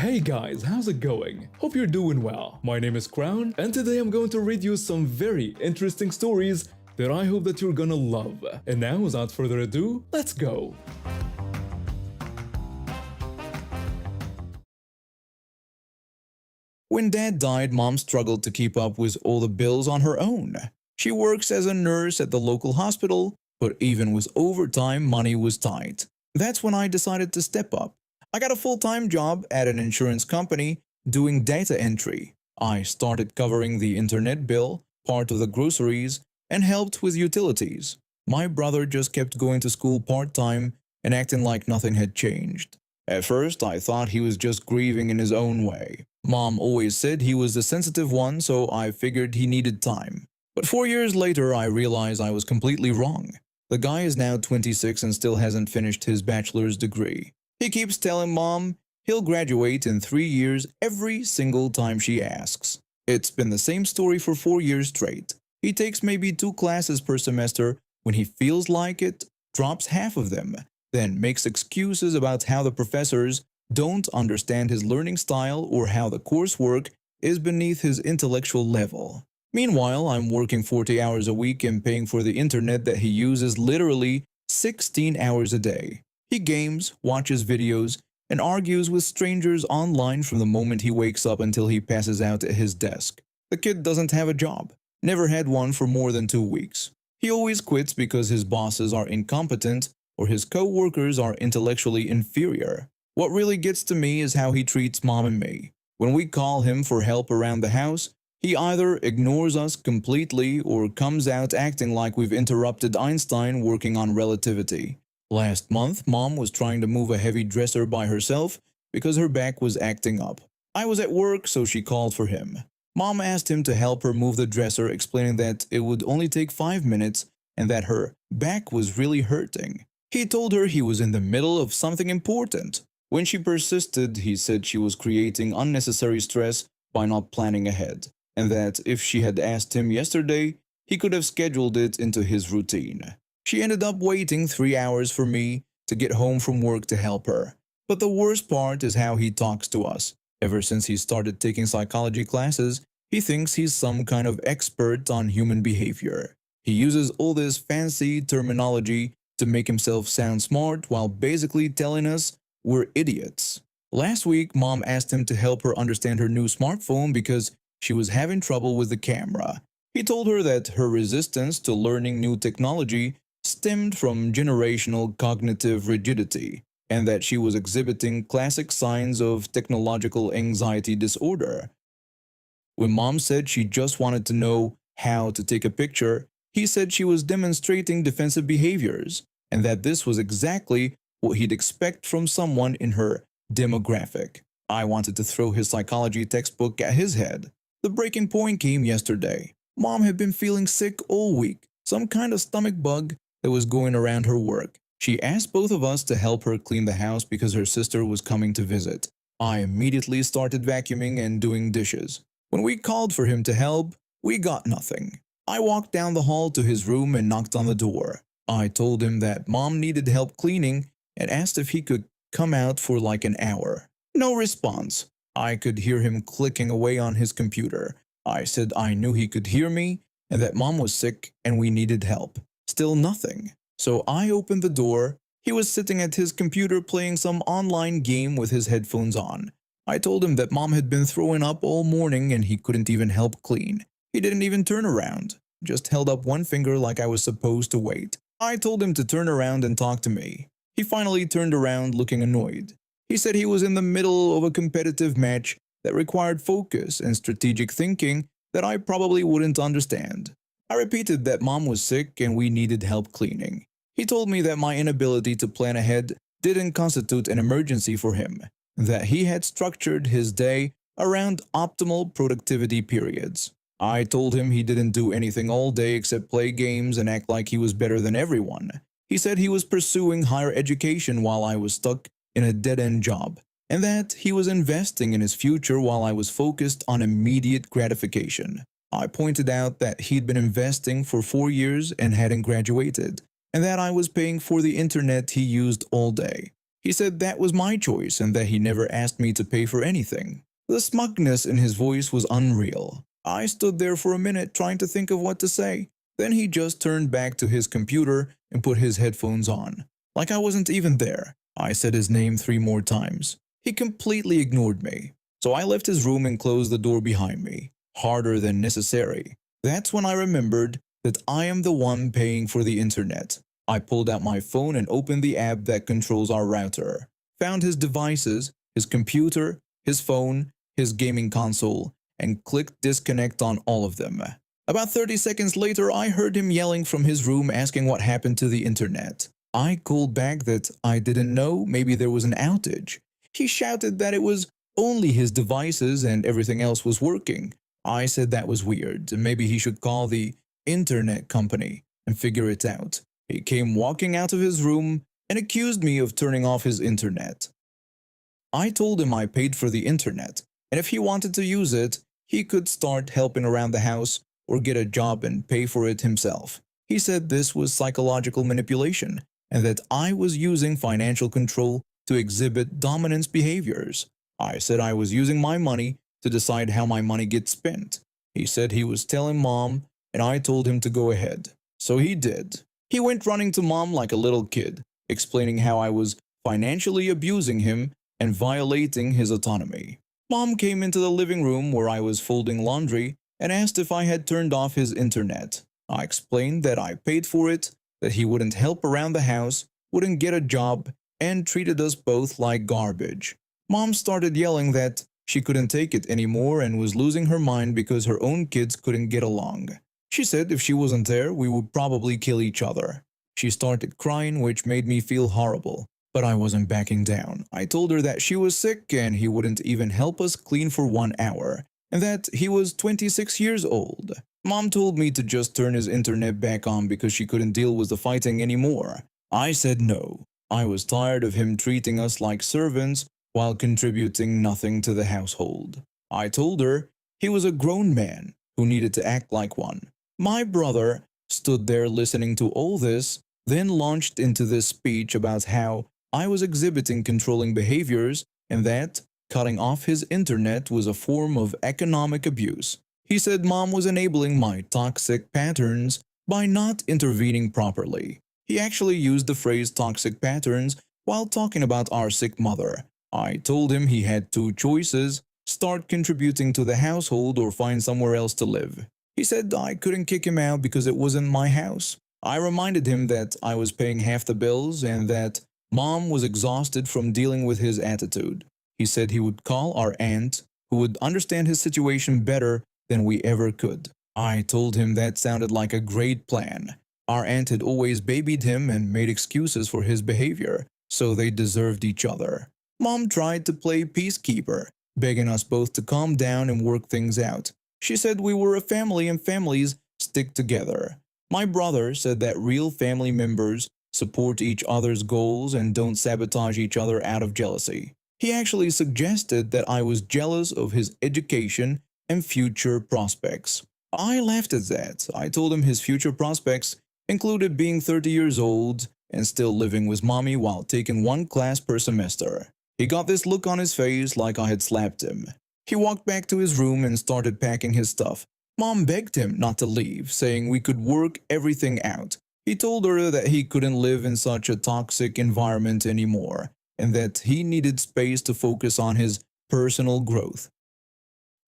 Hey guys, how's it going? Hope you're doing well. My name is Crown, and today I'm going to read you some very interesting stories that I hope that you're gonna love. And now, without further ado, let's go! When dad died, mom struggled to keep up with all the bills on her own. She works as a nurse at the local hospital, but even with overtime, money was tight. That's when I decided to step up. I got a full-time job at an insurance company doing data entry. I started covering the internet bill, part of the groceries, and helped with utilities. My brother just kept going to school part-time and acting like nothing had changed. At first, I thought he was just grieving in his own way. Mom always said he was the sensitive one, so I figured he needed time. But 4 years later, I realized I was completely wrong. The guy is now 26 and still hasn't finished his bachelor's degree. He keeps telling mom he'll graduate in 3 years every single time she asks. It's been the same story for 4 years straight. He takes maybe 2 classes per semester. When he feels like it, drops half of them, then makes excuses about how the professors don't understand his learning style or how the coursework is beneath his intellectual level. Meanwhile, I'm working 40 hours a week and paying for the internet that he uses literally 16 hours a day. He games, watches videos, and argues with strangers online from the moment he wakes up until he passes out at his desk. The kid doesn't have a job, never had one for more than 2 weeks. He always quits because his bosses are incompetent or his co-workers are intellectually inferior. What really gets to me is how he treats mom and me. When we call him for help around the house, he either ignores us completely or comes out acting like we've interrupted Einstein working on relativity. Last month, mom was trying to move a heavy dresser by herself because her back was acting up. I was at work, so she called for him. Mom asked him to help her move the dresser, explaining that it would only take 5 minutes and that her back was really hurting. He told her he was in the middle of something important. When she persisted, he said she was creating unnecessary stress by not planning ahead, and that if she had asked him yesterday, he could have scheduled it into his routine. She ended up waiting 3 hours for me to get home from work to help her. But the worst part is how he talks to us. Ever since he started taking psychology classes, he thinks he's some kind of expert on human behavior. He uses all this fancy terminology to make himself sound smart while basically telling us we're idiots. Last week, mom asked him to help her understand her new smartphone because she was having trouble with the camera. He told her that her resistance to learning new technology stemmed from generational cognitive rigidity and that she was exhibiting classic signs of technological anxiety disorder. When mom said she just wanted to know how to take a picture, he said she was demonstrating defensive behaviors and that this was exactly what he'd expect from someone in her demographic. I wanted to throw his psychology textbook at his head. The breaking point came yesterday. Mom had been feeling sick all week, some kind of stomach bug that was going around her work. She asked both of us to help her clean the house because her sister was coming to visit. I immediately started vacuuming and doing dishes. When we called for him to help, we got nothing. I walked down the hall to his room and knocked on the door. I told him that mom needed help cleaning and asked if he could come out for like an hour. No response. I could hear him clicking away on his computer. I said I knew he could hear me and that mom was sick and we needed help. Still nothing. So I opened the door. He was sitting at his computer playing some online game with his headphones on. I told him that mom had been throwing up all morning and he couldn't even help clean. He didn't even turn around, just held up one finger like I was supposed to wait. I told him to turn around and talk to me. He finally turned around looking annoyed. He said he was in the middle of a competitive match that required focus and strategic thinking that I probably wouldn't understand. I repeated that mom was sick and we needed help cleaning. He told me that my inability to plan ahead didn't constitute an emergency for him, that he had structured his day around optimal productivity periods. I told him he didn't do anything all day except play games and act like he was better than everyone. He said he was pursuing higher education while I was stuck in a dead-end job, and that he was investing in his future while I was focused on immediate gratification. I pointed out that he'd been investing for 4 years and hadn't graduated, and that I was paying for the internet he used all day. He said that was my choice and that he never asked me to pay for anything. The smugness in his voice was unreal. I stood there for a minute trying to think of what to say. Then he just turned back to his computer and put his headphones on. Like I wasn't even there. I said his name 3 more times. He completely ignored me. So I left his room and closed the door behind me, harder than necessary. That's when I remembered that I am the one paying for the internet. I pulled out my phone and opened the app that controls our router, found his devices, his computer, his phone, his gaming console, and clicked disconnect on all of them. About 30 seconds later, I heard him yelling from his room asking what happened to the internet. I called back that I didn't know, maybe there was an outage. He shouted that it was only his devices and everything else was working. I said that was weird, and maybe he should call the internet company and figure it out. He came walking out of his room and accused me of turning off his internet. I told him I paid for the internet, and if he wanted to use it, he could start helping around the house or get a job and pay for it himself. He said this was psychological manipulation and that I was using financial control to exhibit dominance behaviors. I said I was using my money to decide how my money gets spent. He said he was telling Mom, and I told him to go ahead. So he did. He went running to Mom like a little kid, explaining how I was financially abusing him and violating his autonomy. Mom came into the living room where I was folding laundry and asked if I had turned off his internet. I explained that I paid for it, that he wouldn't help around the house, wouldn't get a job, and treated us both like garbage. Mom started yelling that she couldn't take it anymore and was losing her mind because her own kids couldn't get along. She said if she wasn't there, we would probably kill each other. She started crying, which made me feel horrible. But I wasn't backing down. I told her that she was sick and he wouldn't even help us clean for 1 hour, and that he was 26 years old. Mom told me to just turn his internet back on because she couldn't deal with the fighting anymore. I said no. I was tired of him treating us like servants while contributing nothing to the household. I told her he was a grown man who needed to act like one. My brother stood there listening to all this, then launched into this speech about how I was exhibiting controlling behaviors and that cutting off his internet was a form of economic abuse. He said Mom was enabling my toxic patterns by not intervening properly. He actually used the phrase toxic patterns while talking about our sick mother. I told him he had 2 choices: start contributing to the household or find somewhere else to live. He said I couldn't kick him out because it wasn't my house. I reminded him that I was paying half the bills and that Mom was exhausted from dealing with his attitude. He said he would call our aunt, who would understand his situation better than we ever could. I told him that sounded like a great plan. Our aunt had always babied him and made excuses for his behavior, so they deserved each other. Mom tried to play peacekeeper, begging us both to calm down and work things out. She said we were a family and families stick together. My brother said that real family members support each other's goals and don't sabotage each other out of jealousy. He actually suggested that I was jealous of his education and future prospects. I laughed at that. I told him his future prospects included being 30 years old and still living with Mommy while taking 1 class per semester. He got this look on his face like I had slapped him. He walked back to his room and started packing his stuff. Mom begged him not to leave, saying we could work everything out. He told her that he couldn't live in such a toxic environment anymore, and that he needed space to focus on his personal growth.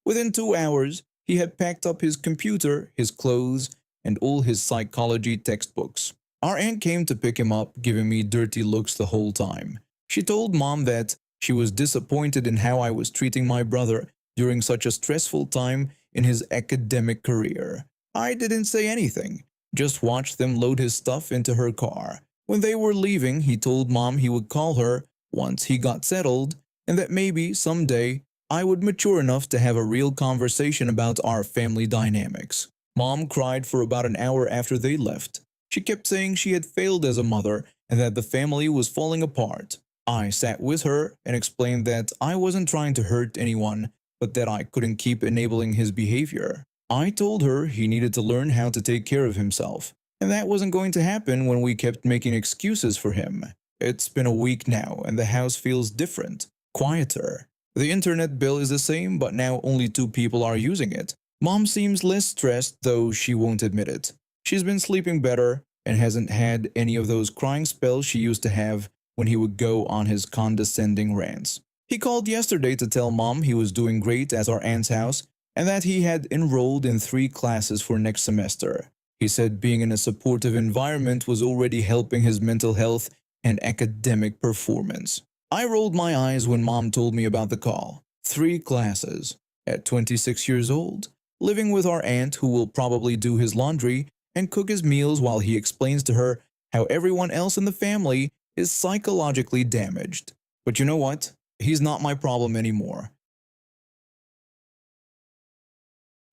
Within 2 hours, he had packed up his computer, his clothes, and all his psychology textbooks. Our aunt came to pick him up, giving me dirty looks the whole time. She told Mom that she was disappointed in how I was treating my brother during such a stressful time in his academic career. I didn't say anything, just watched them load his stuff into her car. When they were leaving, he told Mom he would call her once he got settled, and that maybe someday I would mature enough to have a real conversation about our family dynamics. Mom cried for about an hour after they left. She kept saying she had failed as a mother and that the family was falling apart. I sat with her and explained that I wasn't trying to hurt anyone, but that I couldn't keep enabling his behavior. I told her he needed to learn how to take care of himself, and that wasn't going to happen when we kept making excuses for him. It's been a week now and the house feels different, quieter. The internet bill is the same, but now only 2 people are using it. Mom seems less stressed, though she won't admit it. She's been sleeping better and hasn't had any of those crying spells she used to have when he would go on his condescending rants. He called yesterday to tell Mom he was doing great at our aunt's house and that he had enrolled in 3 classes for next semester. He said being in a supportive environment was already helping his mental health and academic performance. I rolled my eyes when Mom told me about the call. 3 classes. At 26 years old, living with our aunt who will probably do his laundry and cook his meals while he explains to her how everyone else in the family is psychologically damaged. But you know what? He's not my problem anymore.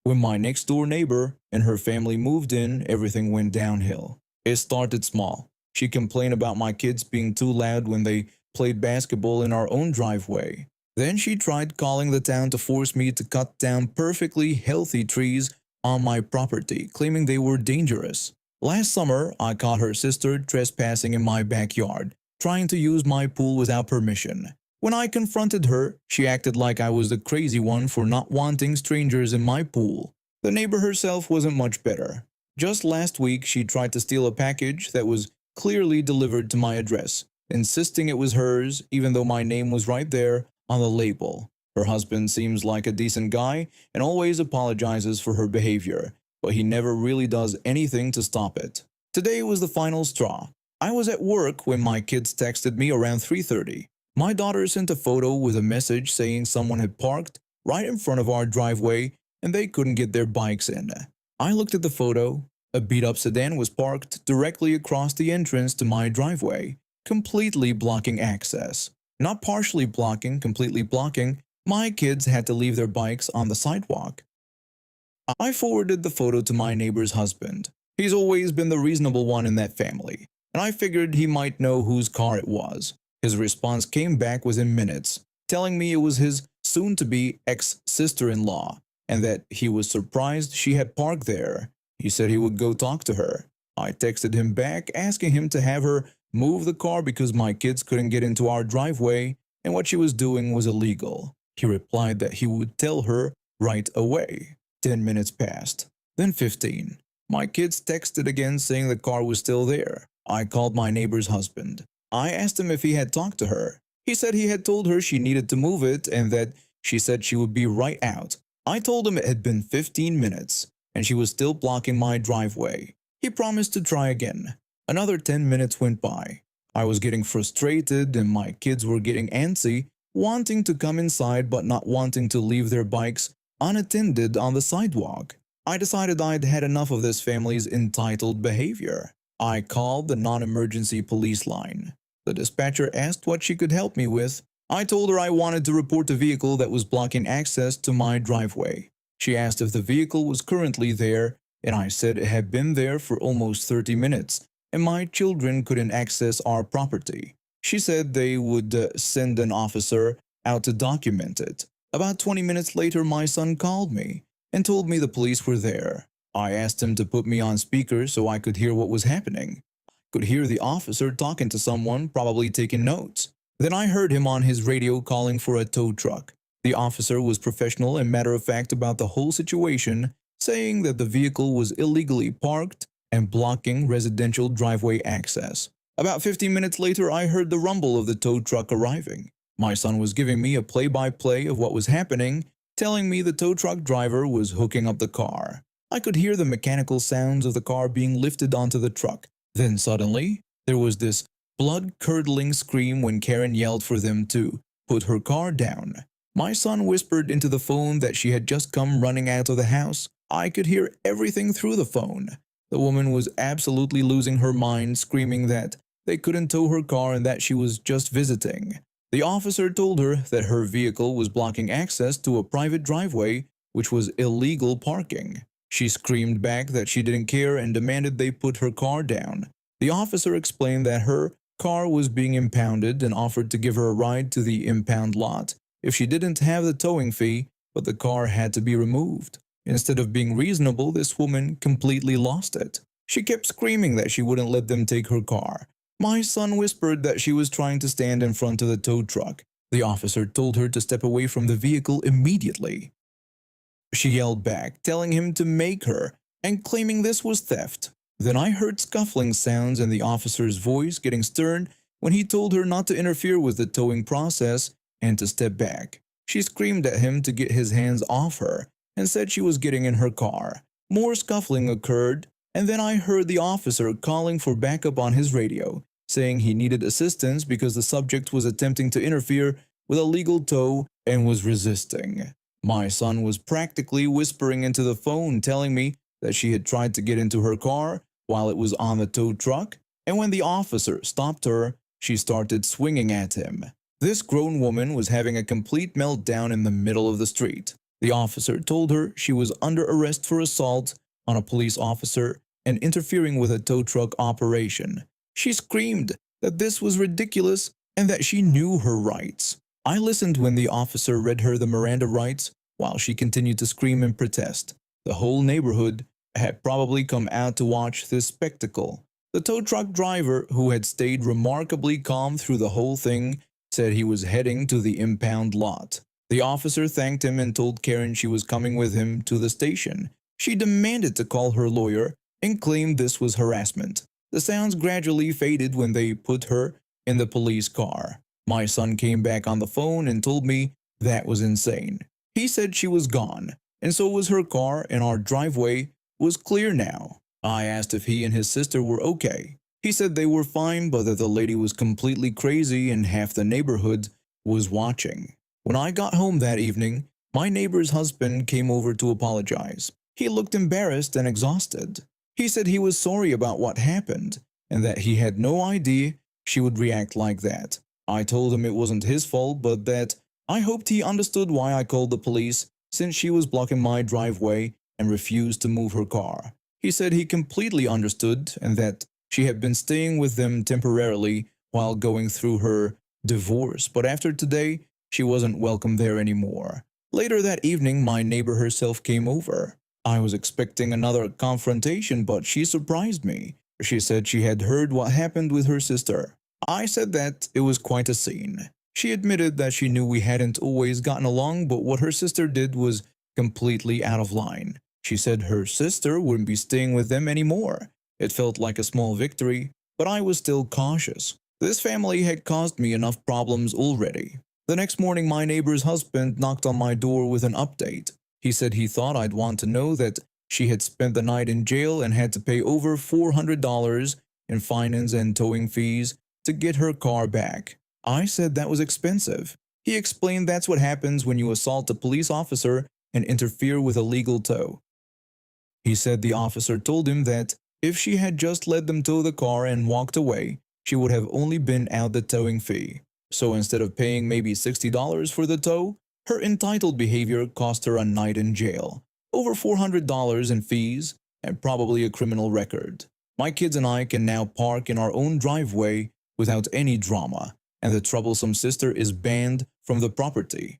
When my next door neighbor and her family moved in, everything went downhill. It started small. She complained about my kids being too loud when they played basketball in our own driveway. Then she tried calling the town to force me to cut down perfectly healthy trees on my property, claiming they were dangerous. Last summer, I caught her sister trespassing in my backyard, trying to use my pool without permission. When I confronted her, she acted like I was the crazy one for not wanting strangers in my pool. The neighbor herself wasn't much better. Just last week, she tried to steal a package that was clearly delivered to my address, insisting it was hers even though my name was right there on the label. Her husband seems like a decent guy and always apologizes for her behavior, but he never really does anything to stop it. Today was the final straw. I was at work when my kids texted me around 3:30. My daughter sent a photo with a message saying someone had parked right in front of our driveway and they couldn't get their bikes in. I looked at the photo. A beat-up sedan was parked directly across the entrance to my driveway, completely blocking access. Not partially blocking, completely blocking. My kids had to leave their bikes on the sidewalk. I forwarded the photo to my neighbor's husband. He's always been the reasonable one in that family, and I figured he might know whose car it was. His response came back within minutes, telling me it was his soon-to-be ex-sister-in-law, and that he was surprised she had parked there. He said he would go talk to her. I texted him back, asking him to have her move the car because my kids couldn't get into our driveway and what she was doing was illegal. He replied that he would tell her right away. 10 minutes passed, then 15. My kids texted again saying the car was still there. I called my neighbor's husband. I asked him if he had talked to her. He said he had told her she needed to move it and that she said she would be right out. I told him it had been 15 minutes and she was still blocking my driveway. He promised to try again. Another 10 minutes went by. I was getting frustrated and my kids were getting antsy, wanting to come inside but not wanting to leave their bikes unattended on the sidewalk. I decided I'd had enough of this family's entitled behavior. I called the non-emergency police line. The dispatcher asked what she could help me with. I told her I wanted to report the vehicle that was blocking access to my driveway. She asked if the vehicle was currently there, and I said it had been there for almost 30 minutes, and my children couldn't access our property. She said they would send an officer out to document it. About 20 minutes later, my son called me and told me the police were there. I asked him to put me on speaker so I could hear what was happening. I could hear the officer talking to someone, probably taking notes. Then I heard him on his radio calling for a tow truck. The officer was professional and matter-of-fact about the whole situation, saying that the vehicle was illegally parked and blocking residential driveway access. About 15 minutes later, I heard the rumble of the tow truck arriving. My son was giving me a play-by-play of what was happening, telling me the tow truck driver was hooking up the car. I could hear the mechanical sounds of the car being lifted onto the truck. Then suddenly, there was this blood-curdling scream when Karen yelled for them to put her car down. My son whispered into the phone that she had just come running out of the house. I could hear everything through the phone. The woman was absolutely losing her mind, screaming that they couldn't tow her car and that she was just visiting. The officer told her that her vehicle was blocking access to a private driveway, which was illegal parking. She screamed back that she didn't care and demanded they put her car down. The officer explained that her car was being impounded and offered to give her a ride to the impound lot if she didn't have the towing fee, but the car had to be removed. Instead of being reasonable, this woman completely lost it. She kept screaming that she wouldn't let them take her car. My son whispered that she was trying to stand in front of the tow truck. The officer told her to step away from the vehicle immediately. She yelled back, telling him to make her, and claiming this was theft. Then I heard scuffling sounds and the officer's voice getting stern when he told her not to interfere with the towing process and to step back. She screamed at him to get his hands off her and said she was getting in her car. More scuffling occurred, and then I heard the officer calling for backup on his radio, saying he needed assistance because the subject was attempting to interfere with a legal tow and was resisting. My son was practically whispering into the phone telling me that she had tried to get into her car while it was on the tow truck, and when the officer stopped her, she started swinging at him. This grown woman was having a complete meltdown in the middle of the street. The officer told her she was under arrest for assault on a police officer and interfering with a tow truck operation. She screamed that this was ridiculous and that she knew her rights. I listened when the officer read her the Miranda rights while she continued to scream and protest. The whole neighborhood had probably come out to watch this spectacle. The tow truck driver, who had stayed remarkably calm through the whole thing, said he was heading to the impound lot. The officer thanked him and told Karen she was coming with him to the station. She demanded to call her lawyer and claimed this was harassment. The sounds gradually faded when they put her in the police car. My son came back on the phone and told me that was insane. He said she was gone, and so was her car, and our driveway was clear now. I asked if he and his sister were okay. He said they were fine, but that the lady was completely crazy and half the neighborhood was watching. When I got home that evening, my neighbor's husband came over to apologize. He looked embarrassed and exhausted. He said he was sorry about what happened and that he had no idea she would react like that. I told him it wasn't his fault, but that I hoped he understood why I called the police since she was blocking my driveway and refused to move her car. He said he completely understood and that she had been staying with them temporarily while going through her divorce, but after today, she wasn't welcome there anymore. Later that evening, my neighbor herself came over. I was expecting another confrontation, but she surprised me. She said she had heard what happened with her sister. I said that it was quite a scene. She admitted that she knew we hadn't always gotten along, but what her sister did was completely out of line. She said her sister wouldn't be staying with them anymore. It felt like a small victory, but I was still cautious. This family had caused me enough problems already. The next morning, my neighbor's husband knocked on my door with an update. He said he thought I'd want to know that she had spent the night in jail and had to pay over $400 in fines and towing fees to get her car back. I said that was expensive. He explained that's what happens when you assault a police officer and interfere with a legal tow. He said the officer told him that if she had just let them tow the car and walked away, she would have only been out the towing fee. So instead of paying maybe $60 for the tow, her entitled behavior cost her a night in jail, over $400 in fees, and probably a criminal record. My kids and I can now park in our own driveway without any drama, and the troublesome sister is banned from the property.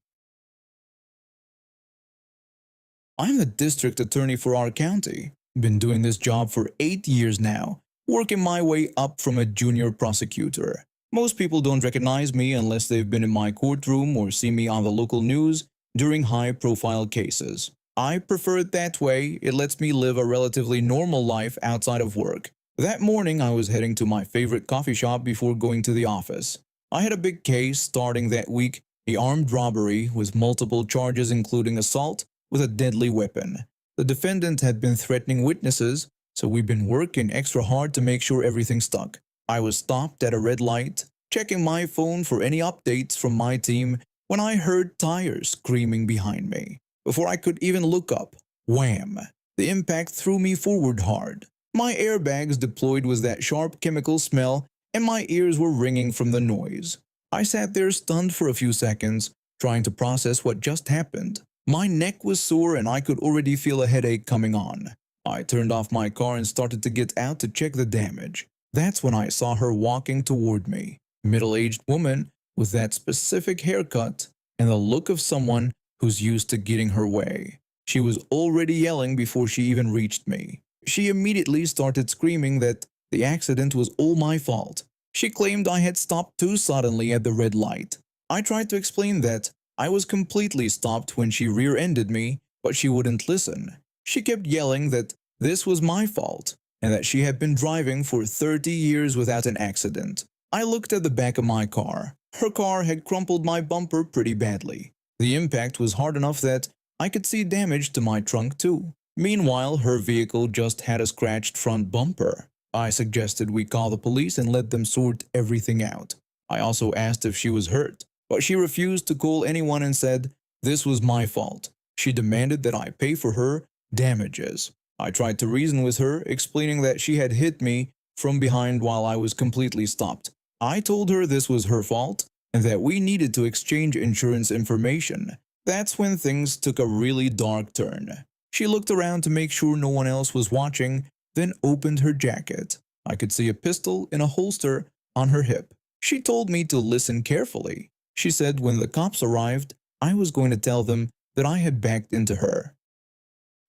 I'm the district attorney for our county. Been doing this job for 8 years now, working my way up from a junior prosecutor. Most people don't recognize me unless they've been in my courtroom or see me on the local news during high-profile cases. I prefer it that way. It lets me live a relatively normal life outside of work. That morning, I was heading to my favorite coffee shop before going to the office. I had a big case starting that week, an armed robbery with multiple charges including assault with a deadly weapon. The defendant had been threatening witnesses, so we've been working extra hard to make sure everything stuck. I was stopped at a red light, checking my phone for any updates from my team when I heard tires screaming behind me. Before I could even look up, wham! The impact threw me forward hard. My airbags deployed with that sharp chemical smell, and my ears were ringing from the noise. I sat there stunned for a few seconds, trying to process what just happened. My neck was sore and I could already feel a headache coming on. I turned off my car and started to get out to check the damage. That's when I saw her walking toward me. Middle-aged woman with that specific haircut and the look of someone who's used to getting her way. She was already yelling before she even reached me. She immediately started screaming that the accident was all my fault. She claimed I had stopped too suddenly at the red light. I tried to explain that I was completely stopped when she rear-ended me, but she wouldn't listen. She kept yelling that this was my fault and that she had been driving for 30 years without an accident. I looked at the back of my car. Her car had crumpled my bumper pretty badly. The impact was hard enough that I could see damage to my trunk too. Meanwhile, her vehicle just had a scratched front bumper. I suggested we call the police and let them sort everything out. I also asked if she was hurt, but she refused to call anyone and said this was my fault. She demanded that I pay for her damages. I tried to reason with her, explaining that she had hit me from behind while I was completely stopped. I told her this was her fault and that we needed to exchange insurance information. That's when things took a really dark turn. She looked around to make sure no one else was watching, then opened her jacket. I could see a pistol in a holster on her hip. She told me to listen carefully. She said when the cops arrived, I was going to tell them that I had backed into her.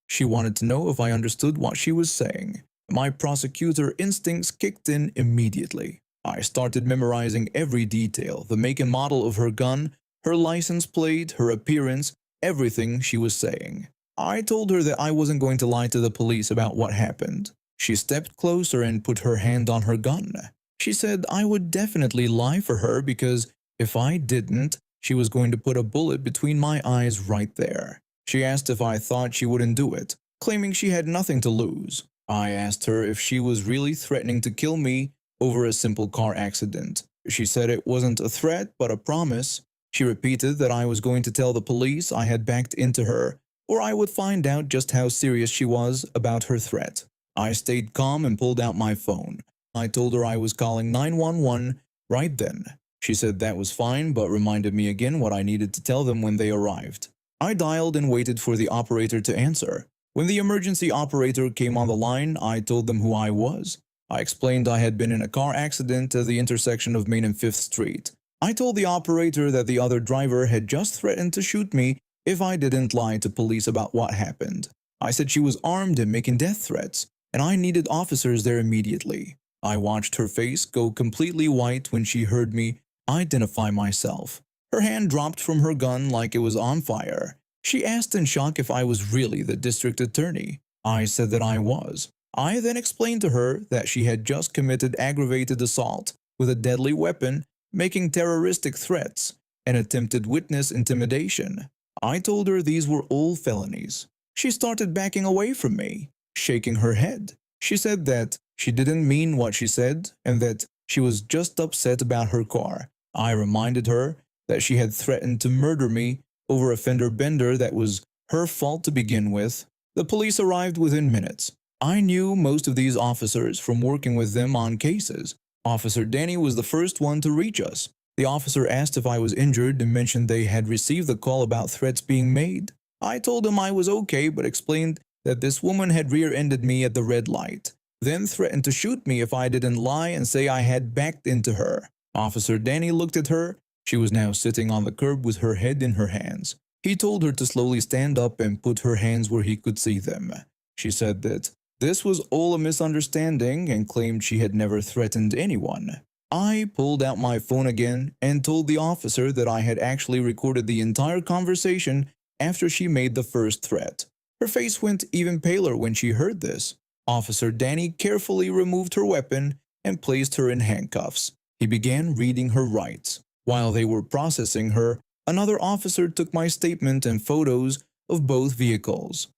She wanted to know if I understood what she was saying. My prosecutor instincts kicked in immediately. I started memorizing every detail, the make and model of her gun, her license plate, her appearance, everything she was saying. I told her that I wasn't going to lie to the police about what happened. She stepped closer and put her hand on her gun. She said I would definitely lie for her because if I didn't, she was going to put a bullet between my eyes right there. She asked if I thought she wouldn't do it, claiming she had nothing to lose. I asked her if she was really threatening to kill me over a simple car accident. She said it wasn't a threat but a promise. She repeated that I was going to tell the police I had backed into her, or I would find out just how serious she was about her threat. I stayed calm and pulled out my phone. I told her I was calling 911 right then. She said that was fine, but reminded me again what I needed to tell them when they arrived. I dialed and waited for the operator to answer. When the emergency operator came on the line, I told them who I was. I explained I had been in a car accident at the intersection of Main and 5th Street. I told the operator that the other driver had just threatened to shoot me if I didn't lie to police about what happened. I said she was armed and making death threats, and I needed officers there immediately. I watched her face go completely white when she heard me identify myself. Her hand dropped from her gun like it was on fire. She asked in shock if I was really the district attorney. I said that I was. I then explained to her that she had just committed aggravated assault with a deadly weapon, making terroristic threats, and attempted witness intimidation. I told her these were all felonies. She started backing away from me, shaking her head. She said that she didn't mean what she said and that she was just upset about her car. I reminded her that she had threatened to murder me over a fender bender that was her fault to begin with. The police arrived within minutes. I knew most of these officers from working with them on cases. Officer Danny was the first one to reach us. The officer asked if I was injured and mentioned they had received a call about threats being made. I told him I was okay but explained that this woman had rear-ended me at the red light, then threatened to shoot me if I didn't lie and say I had backed into her. Officer Danny looked at her. She was now sitting on the curb with her head in her hands. He told her to slowly stand up and put her hands where he could see them. She said that this was all a misunderstanding and claimed she had never threatened anyone. I pulled out my phone again and told the officer that I had actually recorded the entire conversation after she made the first threat. Her face went even paler when she heard this. Officer Danny carefully removed her weapon and placed her in handcuffs. He began reading her rights. While they were processing her, another officer took my statement and photos of both vehicles.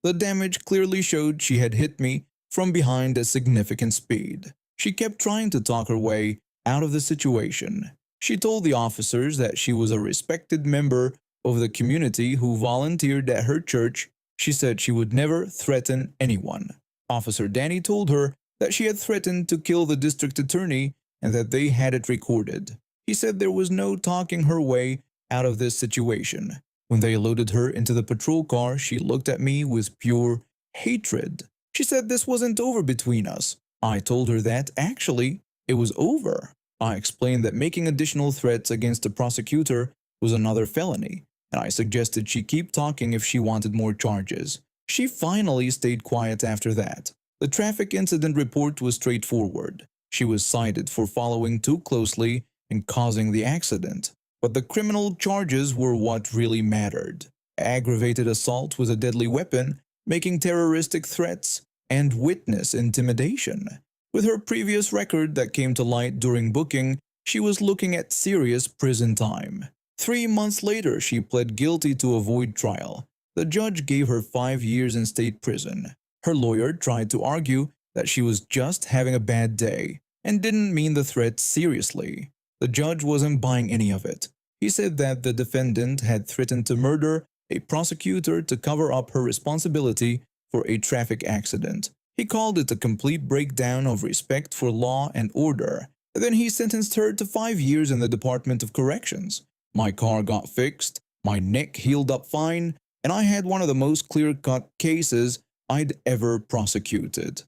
The damage clearly showed she had hit me from behind at significant speed. She kept trying to talk her way out of the situation. She told the officers that she was a respected member of the community who volunteered at her church. She said she would never threaten anyone. Officer Danny told her that she had threatened to kill the district attorney and that they had it recorded. He said there was no talking her way out of this situation. When they loaded her into the patrol car, she looked at me with pure hatred. She said this wasn't over between us. I told her that, actually, it was over. I explained that making additional threats against the prosecutor was another felony, and I suggested she keep talking if she wanted more charges. She finally stayed quiet after that. The traffic incident report was straightforward. She was cited for following too closely and causing the accident. But the criminal charges were what really mattered. Aggravated assault with a deadly weapon, making terroristic threats, and witness intimidation. With her previous record that came to light during booking, she was looking at serious prison time. 3 months later, she pled guilty to avoid trial. The judge gave her 5 years in state prison. Her lawyer tried to argue that she was just having a bad day and didn't mean the threat seriously. The judge wasn't buying any of it. He said that the defendant had threatened to murder a prosecutor to cover up her responsibility for a traffic accident. He called it a complete breakdown of respect for law and order. Then he sentenced her to 5 years in the Department of Corrections. My car got fixed, my neck healed up fine, and I had one of the most clear-cut cases I'd ever prosecuted.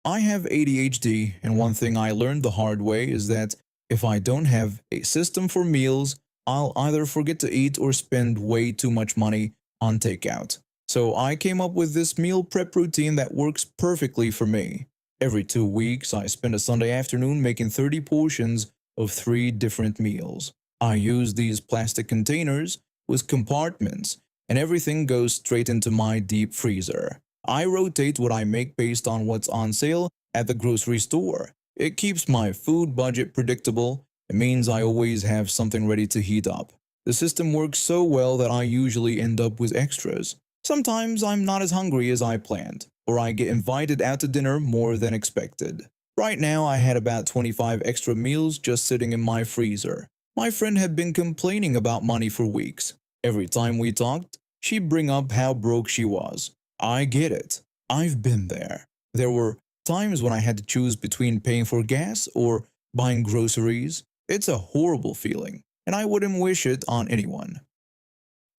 I have ADHD, and one thing I learned the hard way is that if I don't have a system for meals, I'll either forget to eat or spend way too much money on takeout. So I came up with this meal prep routine that works perfectly for me. Every 2 weeks, I spend a Sunday afternoon making 30 portions of 3 different meals. I use these plastic containers with compartments, and everything goes straight into my deep freezer. I rotate what I make based on what's on sale at the grocery store. It keeps my food budget predictable. It means I always have something ready to heat up. The system works so well that I usually end up with extras. Sometimes I'm not as hungry as I planned, or I get invited out to dinner more than expected. Right now, I had about 25 extra meals just sitting in my freezer. My friend had been complaining about money for weeks. Every time we talked, she'd bring up how broke she was. I get it. I've been there. There were times when I had to choose between paying for gas or buying groceries. It's a horrible feeling, and I wouldn't wish it on anyone.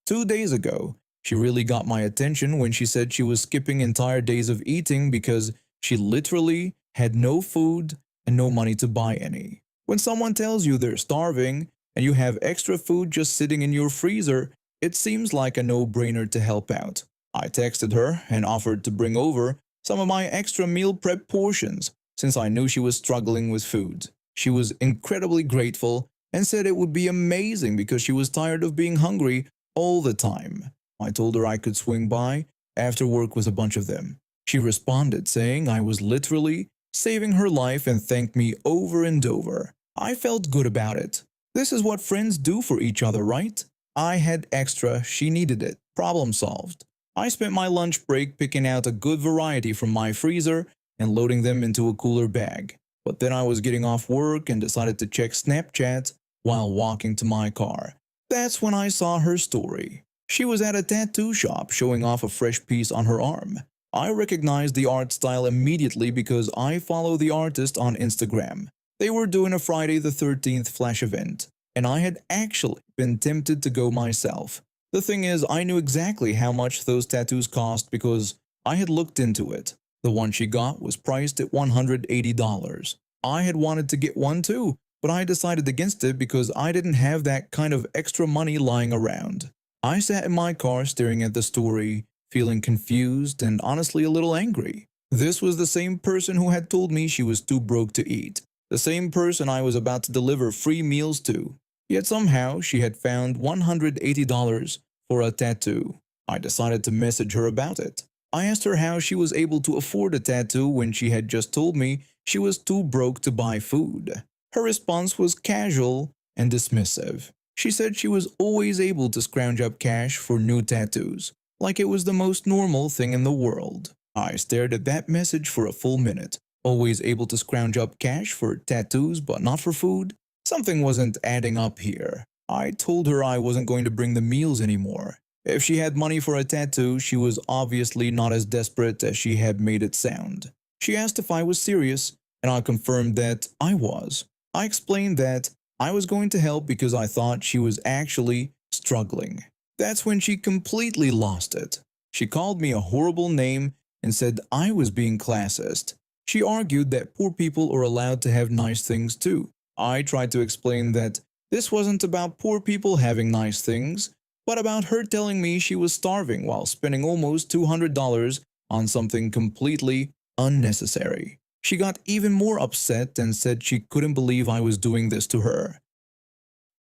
2 days ago, she really got my attention when she said she was skipping entire days of eating because she literally had no food and no money to buy any. When someone tells you they're starving and you have extra food just sitting in your freezer, it seems like a no-brainer to help out. I texted her and offered to bring over some of my extra meal prep portions since I knew she was struggling with food. She was incredibly grateful and said it would be amazing because she was tired of being hungry all the time. I told her I could swing by after work with a bunch of them. She responded saying I was literally saving her life and thanked me over and over. I felt good about it. This is what friends do for each other, right? I had extra, she needed it. Problem solved. I spent my lunch break picking out a good variety from my freezer and loading them into a cooler bag. But then I was getting off work and decided to check Snapchat while walking to my car. That's when I saw her story. She was at a tattoo shop showing off a fresh piece on her arm. I recognized the art style immediately because I follow the artist on Instagram. They were doing a Friday the 13th flash event, and I had actually been tempted to go myself. The thing is, I knew exactly how much those tattoos cost because I had looked into it. The one she got was priced at $180. I had wanted to get one too, but I decided against it because I didn't have that kind of extra money lying around. I sat in my car staring at the story, feeling confused and honestly a little angry. This was the same person who had told me she was too broke to eat. The same person I was about to deliver free meals to. Yet somehow she had found $180 for a tattoo. I decided to message her about it. I asked her how she was able to afford a tattoo when she had just told me she was too broke to buy food. Her response was casual and dismissive. She said she was always able to scrounge up cash for new tattoos, like it was the most normal thing in the world. I stared at that message for a full minute. Always able to scrounge up cash for tattoos but not for food? Something wasn't adding up here. I told her I wasn't going to bring the meals anymore. If she had money for a tattoo, she was obviously not as desperate as she had made it sound. She asked if I was serious, and I confirmed that I was. I explained that I was going to help because I thought she was actually struggling. That's when she completely lost it. She called me a horrible name and said I was being classist. She argued that poor people are allowed to have nice things too. I tried to explain that this wasn't about poor people having nice things, but about her telling me she was starving while spending almost $200 on something completely unnecessary. She got even more upset and said she couldn't believe I was doing this to her.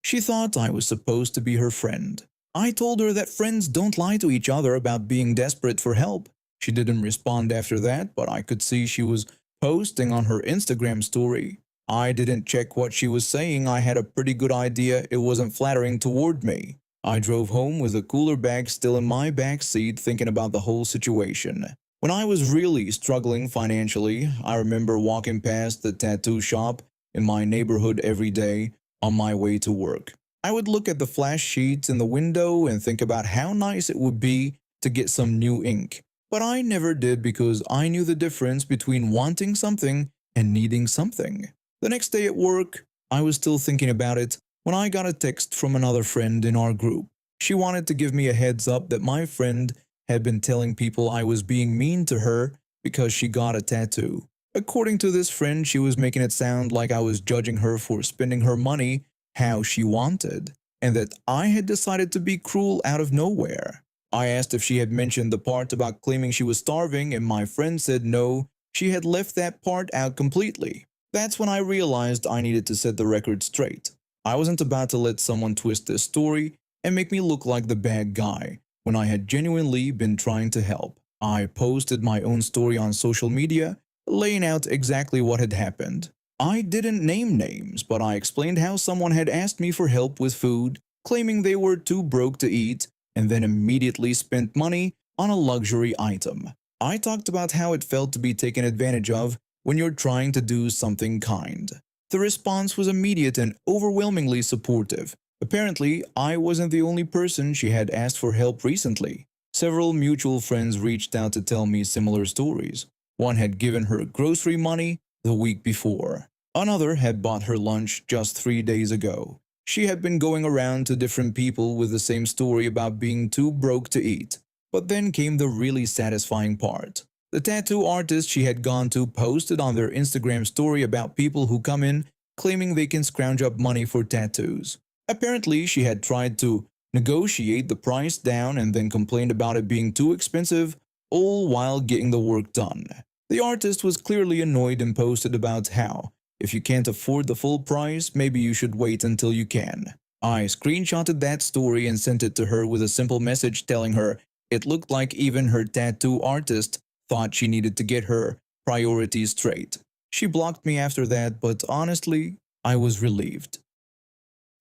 She thought I was supposed to be her friend. I told her that friends don't lie to each other about being desperate for help. She didn't respond after that, but I could see she was posting on her Instagram story. I didn't check what she was saying. I had a pretty good idea it wasn't flattering toward me. I drove home with a cooler bag still in my back seat thinking about the whole situation. When I was really struggling financially, I remember walking past the tattoo shop in my neighborhood every day on my way to work. I would look at the flash sheets in the window and think about how nice it would be to get some new ink. But I never did because I knew the difference between wanting something and needing something. The next day at work, I was still thinking about it when I got a text from another friend in our group. She wanted to give me a heads up that my friend had been telling people I was being mean to her because she got a tattoo. According to this friend, she was making it sound like I was judging her for spending her money how she wanted, and that I had decided to be cruel out of nowhere. I asked if she had mentioned the part about claiming she was starving, and my friend said no, she had left that part out completely. That's when I realized I needed to set the record straight. I wasn't about to let someone twist this story and make me look like the bad guy when I had genuinely been trying to help. I posted my own story on social media, laying out exactly what had happened. I didn't name names, but I explained how someone had asked me for help with food, claiming they were too broke to eat, and then immediately spent money on a luxury item. I talked about how it felt to be taken advantage of when you're trying to do something kind. The response was immediate and overwhelmingly supportive. Apparently, I wasn't the only person she had asked for help recently. Several mutual friends reached out to tell me similar stories. One had given her grocery money the week before. Another had bought her lunch just 3 days ago. She had been going around to different people with the same story about being too broke to eat. But then came the really satisfying part. The tattoo artist she had gone to posted on their Instagram story about people who come in claiming they can scrounge up money for tattoos. Apparently, she had tried to negotiate the price down and then complained about it being too expensive, all while getting the work done. The artist was clearly annoyed and posted about how, if you can't afford the full price, maybe you should wait until you can. I screenshotted that story and sent it to her with a simple message telling her it looked like even her tattoo artist thought she needed to get her priorities straight. She blocked me after that, but honestly, I was relieved.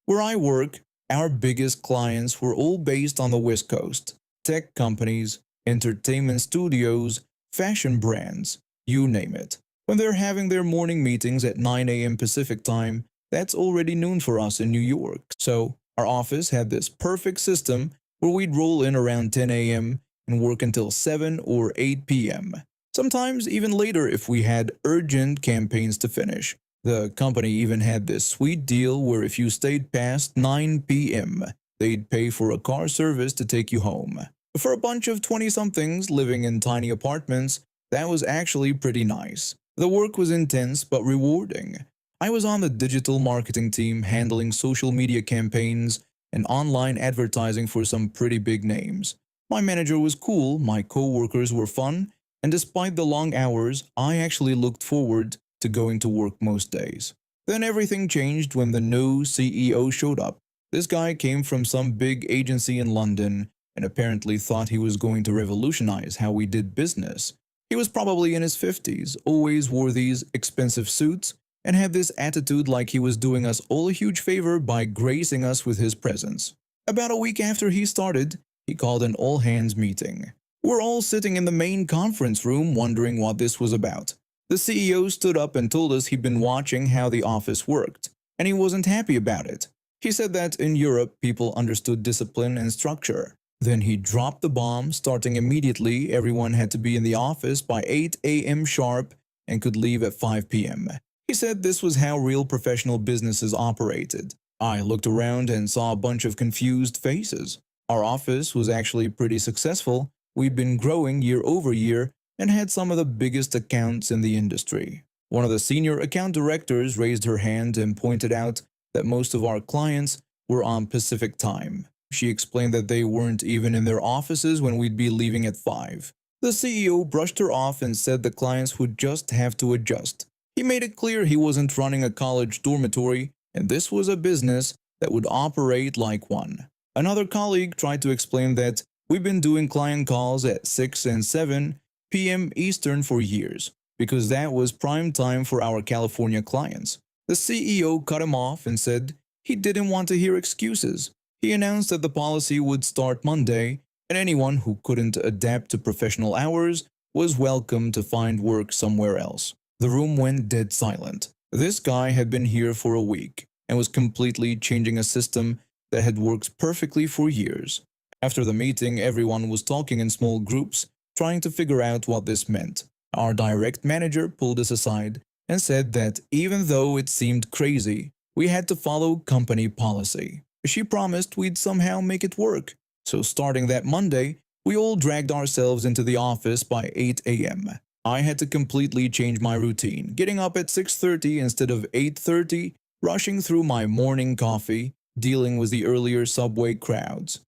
Where I work, our biggest clients were all based on the West Coast. Tech companies, entertainment studios, fashion brands, you name it. When they're having their morning meetings at 9 a.m. Pacific time, that's already noon for us in New York. So, our office had this perfect system where we'd roll in around 10 a.m. and work until 7 or 8 p.m. Sometimes even later if we had urgent campaigns to finish. The company even had this sweet deal where if you stayed past 9 p.m., they'd pay for a car service to take you home. For a bunch of 20-somethings living in tiny apartments, that was actually pretty nice. The work was intense but rewarding. I was on the digital marketing team handling social media campaigns and online advertising for some pretty big names. My manager was cool, my co-workers were fun, and despite the long hours, I actually looked forward to going to work most days. Then everything changed when the new CEO showed up. This guy came from some big agency in London and apparently thought he was going to revolutionize how we did business. He was probably in his 50s, always wore these expensive suits, and had this attitude like he was doing us all a huge favor by gracing us with his presence. About a week after he started, he called an all-hands meeting. We're all sitting in the main conference room wondering what this was about. The CEO stood up and told us he'd been watching how the office worked, and he wasn't happy about it. He said that in Europe, people understood discipline and structure. Then he dropped the bomb, starting immediately everyone had to be in the office by 8 a.m. sharp and could leave at 5 p.m. He said this was how real professional businesses operated. I looked around and saw a bunch of confused faces. Our office was actually pretty successful. We'd been growing year over year and had some of the biggest accounts in the industry. One of the senior account directors raised her hand and pointed out that most of our clients were on Pacific time. She explained that they weren't even in their offices when we'd be leaving at 5. The CEO brushed her off and said the clients would just have to adjust. He made it clear he wasn't running a college dormitory, and this was a business that would operate like one. Another colleague tried to explain that we've been doing client calls at 6 and 7 p.m. Eastern for years, because that was prime time for our California clients. The CEO cut him off and said he didn't want to hear excuses. He announced that the policy would start Monday, and anyone who couldn't adapt to professional hours was welcome to find work somewhere else. The room went dead silent. This guy had been here for a week and was completely changing a system that had worked perfectly for years. After the meeting, everyone was talking in small groups, trying to figure out what this meant. Our direct manager pulled us aside and said that even though it seemed crazy, we had to follow company policy. She promised we'd somehow make it work. So starting that Monday, we all dragged ourselves into the office by 8 a.m. I had to completely change my routine, getting up at 6:30 instead of 8:30, rushing through my morning coffee, dealing with the earlier subway crowds.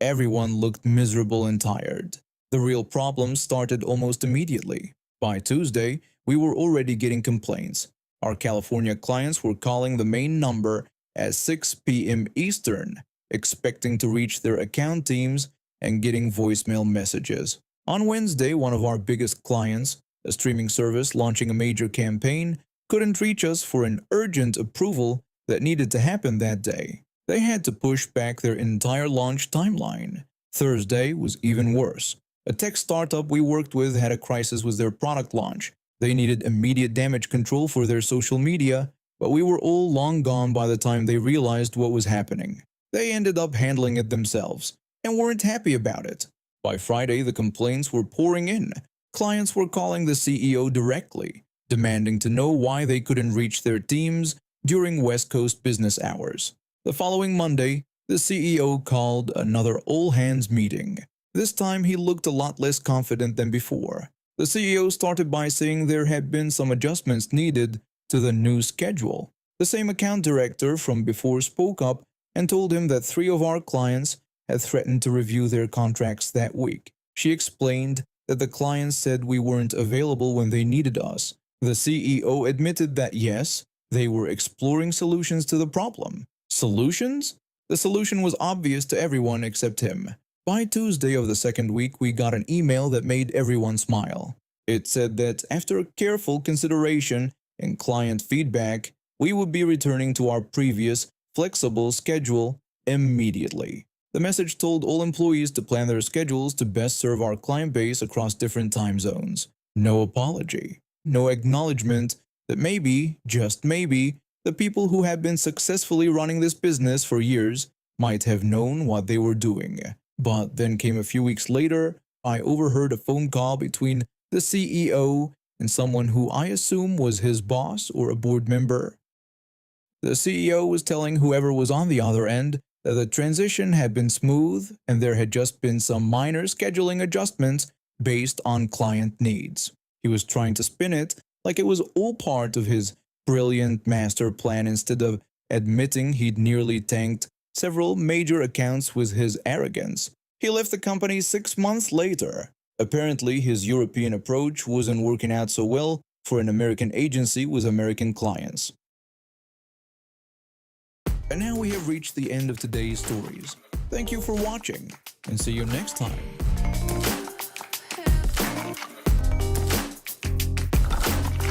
Everyone looked miserable and tired. The real problem started almost immediately. By Tuesday, we were already getting complaints. Our California clients were calling the main number at 6 p.m. Eastern, expecting to reach their account teams and getting voicemail messages. On Wednesday, one of our biggest clients, a streaming service launching a major campaign, couldn't reach us for an urgent approval that needed to happen that day. They had to push back their entire launch timeline. Thursday was even worse. A tech startup we worked with had a crisis with their product launch. They needed immediate damage control for their social media, but we were all long gone by the time they realized what was happening. They ended up handling it themselves and weren't happy about it. By Friday, the complaints were pouring in. Clients were calling the CEO directly, demanding to know why they couldn't reach their teams during West Coast business hours. The following Monday, the CEO called another all-hands meeting. This time he looked a lot less confident than before. The CEO started by saying there had been some adjustments needed to the new schedule. The same account director from before spoke up and told him that 3 of our clients had threatened to review their contracts that week. She explained that the clients said we weren't available when they needed us. The CEO admitted that yes, they were exploring solutions to the problem. Solutions? The solution was obvious to everyone except him. By Tuesday of the second week, we got an email that made everyone smile. It said that after careful consideration and client feedback, we would be returning to our previous flexible schedule immediately. The message told all employees to plan their schedules to best serve our client base across different time zones. No apology, no acknowledgement that maybe, just maybe, the people who had been successfully running this business for years might have known what they were doing. But then came a few weeks later, I overheard a phone call between the CEO and someone who I assume was his boss or a board member. The CEO was telling whoever was on the other end that the transition had been smooth and there had just been some minor scheduling adjustments based on client needs. He was trying to spin it like it was all part of his brilliant master plan instead of admitting he'd nearly tanked several major accounts with his arrogance. He left the company 6 months later. Apparently, his European approach wasn't working out so well for an American agency with American clients. And now we have reached the end of today's stories. Thank you for watching, and see you next time.